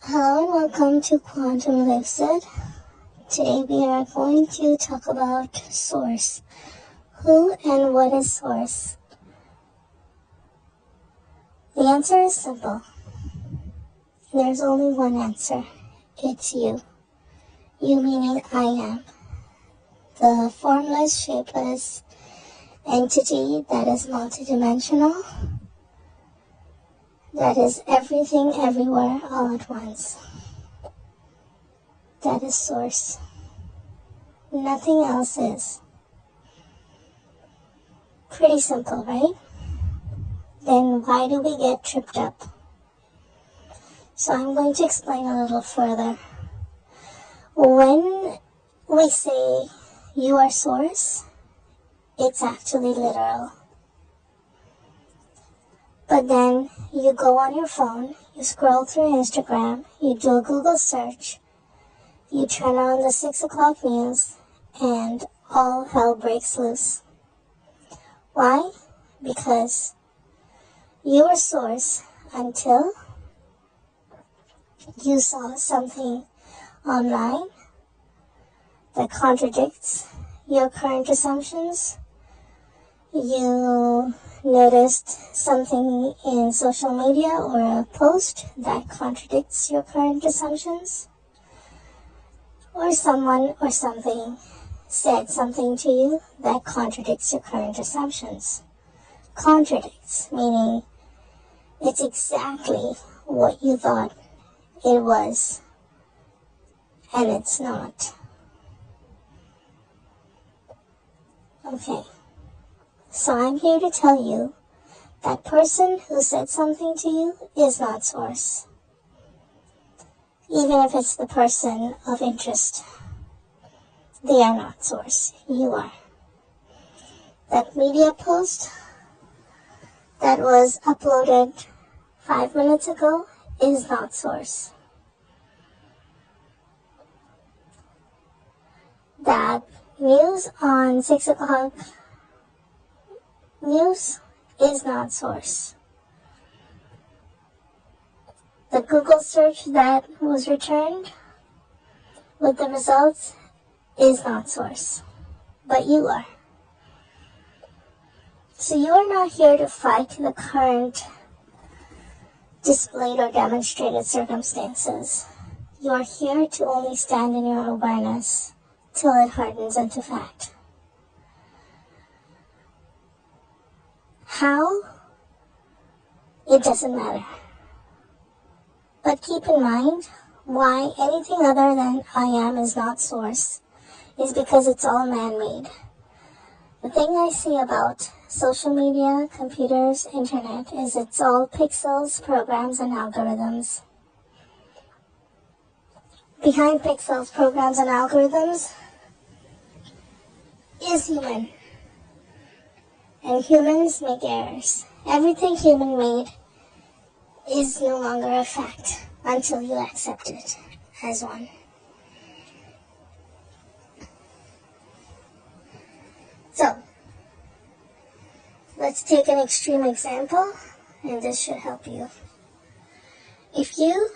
Hello and welcome to Quantum Lucid. Today we are going to talk about source. Who and what is source? The answer is simple. There's only one answer. It's you. You meaning I am. The formless, shapeless entity that is multidimensional, that is everything everywhere all at once. That is source. Nothing else is. Pretty simple, right? Then why do we get tripped up? So I'm going to explain a little further. When we say you are source, it's actually literal. But then you go on your phone, you scroll through Instagram, you do a Google search, you turn on the 6 o'clock news, and all hell breaks loose. Why? Because you were source until you saw something online that contradicts your current assumptions. You noticed something in social media or a post that contradicts your current assumptions. Or someone or something said something to you that contradicts your current assumptions. Contradicts, meaning it's exactly what you thought it was, and it's not. Okay, so I'm here to tell you that person who said something to you is not source. Even if it's the person of interest, they are not source. You are. That media post that was uploaded 5 minutes ago is not source. That news on 6 o'clock news is not source. The Google search that was returned with the results is not source, but you are. So you are not here to fight the current displayed or demonstrated circumstances. You are here to only stand in your awareness till it hardens into fact. How? It doesn't matter. But keep in mind, why anything other than I am is not source is because it's all man-made. The thing I see about social media, computers, internet is it's all pixels, programs, and algorithms. Behind pixels, programs, and algorithms is human. And humans make errors. Everything human made is no longer a fact until you accept it as one. So, let's take an extreme example, and this should help you. If you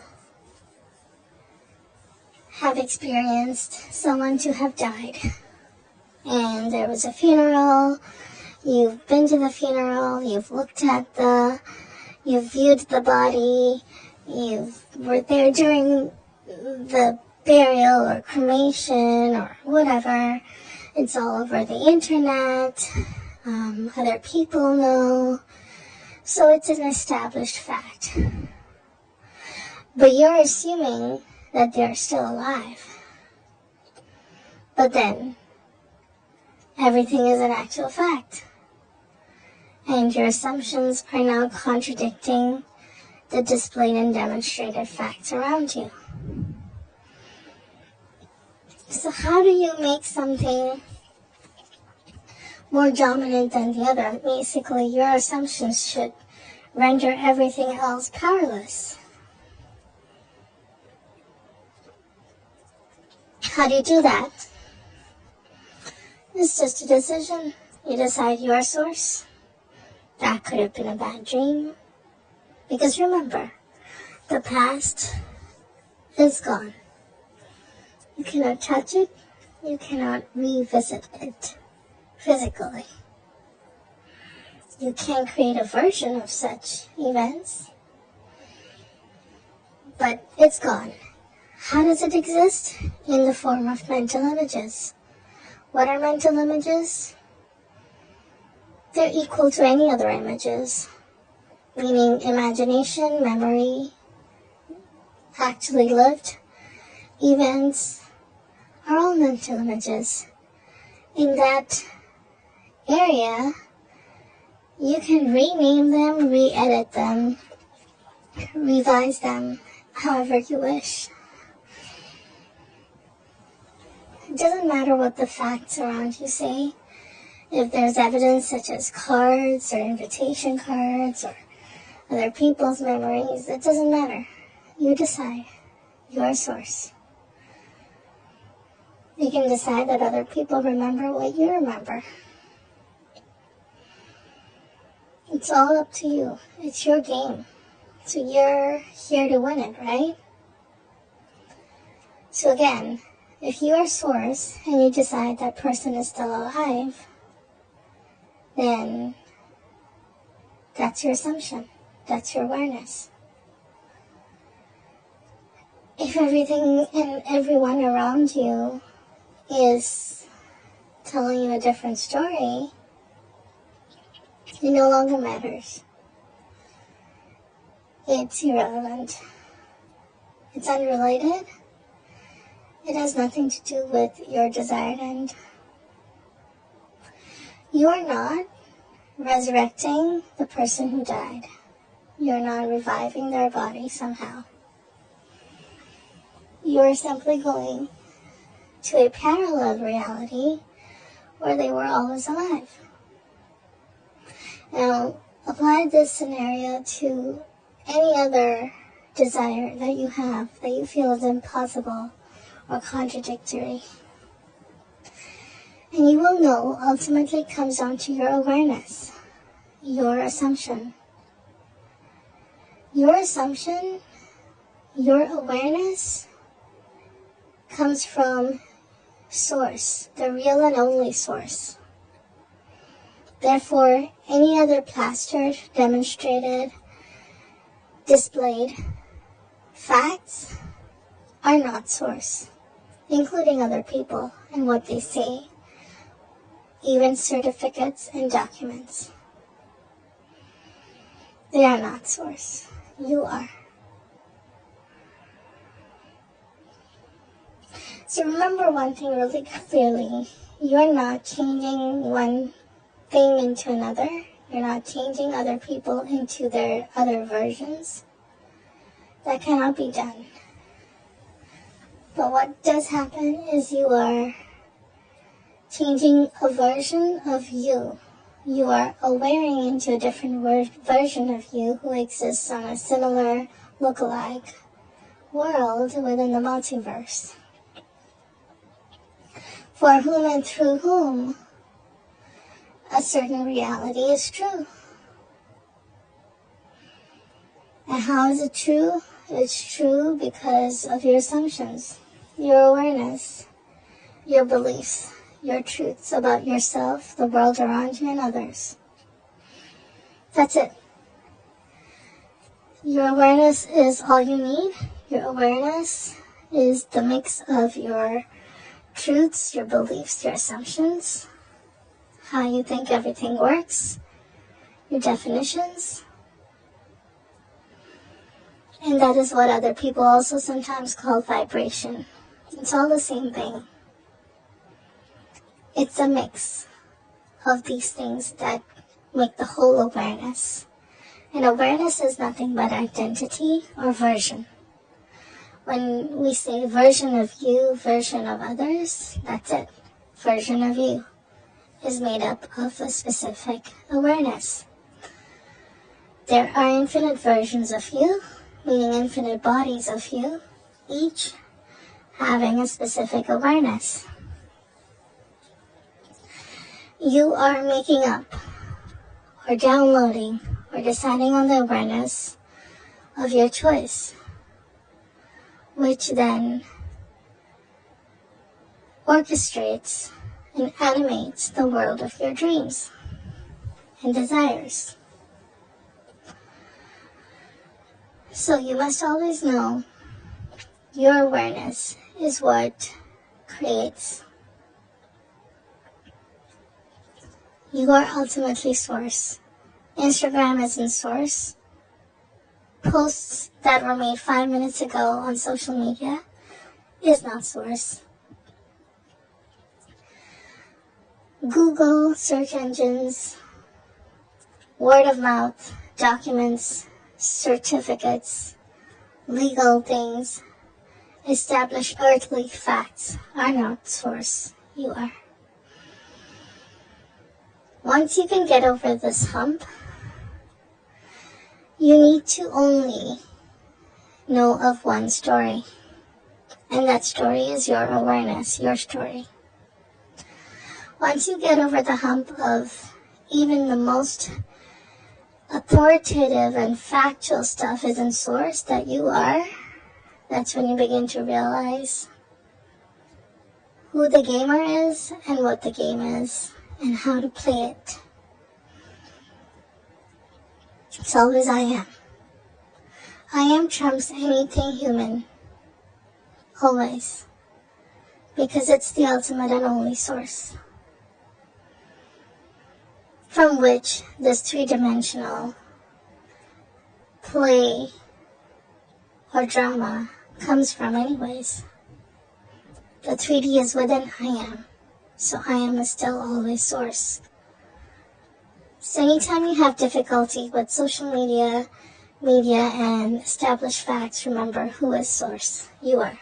have experienced someone to have died, and there was a funeral, you've been to the funeral, you've viewed the body, you were there during the burial or cremation or whatever. It's all over the internet. Other people know. So it's an established fact. But you're assuming that they're still alive. But then, everything is an actual fact. And your assumptions are now contradicting the displayed and demonstrated facts around you. So how do you make something more dominant than the other? Basically, your assumptions should render everything else powerless. How do you do that? It's just a decision. You decide your source. That could have been a bad dream. Because remember, the past is gone. You cannot touch it. You cannot revisit it physically. You can create a version of such events, but it's gone. How does it exist? In the form of mental images. What are mental images? They're equal to any other images, meaning imagination, memory, actually lived events are all mental images. In that area, you can rename them, re-edit them, revise them, however you wish. It doesn't matter what the facts around you say. If there's evidence such as cards or invitation cards or other people's memories, it doesn't matter. You decide. Your source. You can decide that other people remember what you remember. It's all up to you. It's your game. So you're here to win it, right? So again, if you are source and you decide that person is still alive, then that's your assumption. That's your awareness. If everything and everyone around you is telling you a different story, it no longer matters. It's irrelevant. It's unrelated. It has nothing to do with your desired end. You are not resurrecting the person who died. You're not reviving their body somehow. You're simply going to a parallel reality where they were always alive. Now, apply this scenario to any other desire that you have that you feel is impossible or contradictory. And you will know ultimately it comes down to your awareness, your assumption. Your assumption, your awareness comes from source, the real and only source. Therefore, any other plastered, demonstrated, displayed facts are not source, including other people and what they say, even certificates and documents. They are not source. You are. So remember one thing really clearly. You're not changing one thing into another. You're not changing other people into their other versions. That cannot be done. But what does happen is you are changing a version of you. You are awareing into a different version of you who exists on a similar lookalike world within the multiverse. For whom and through whom a certain reality is true. And how is it true? It's true because of your assumptions, your awareness, your beliefs, your truths about yourself, the world around you, and others. That's it. Your awareness is all you need. Your awareness is the mix of your truths, your beliefs, your assumptions, how you think everything works, your definitions. And that is what other people also sometimes call vibration. It's all the same thing. It's a mix of these things that make the whole awareness. And awareness is nothing but identity or version. When we say version of you, version of others, that's it. Version of you is made up of a specific awareness. There are infinite versions of you, meaning infinite bodies of you, each having a specific awareness. You are making up, or downloading, or deciding on the awareness of your choice. which then orchestrates and animates the world of your dreams and desires. So you must always know your awareness is what creates. You are ultimately source. Instagram isn't source. Posts that were made 5 minutes ago on social media is not source. Google, search engines, word of mouth, documents, certificates, legal things, established earthly facts are not source. You are. Once you can get over this hump, you need to only know of one story. And that story is your awareness, your story. Once you get over the hump of even the most authoritative and factual stuff isn't source that you are, that's when you begin to realize who the gamer is and what the game is and how to play it. It's always I am. I am trumps anything human. Always. Because it's the ultimate and only source from which this three-dimensional play or drama comes from anyways. The 3D is within I am, so I am is still always source. So anytime you have difficulty with social media, and established facts, remember who is source. You are.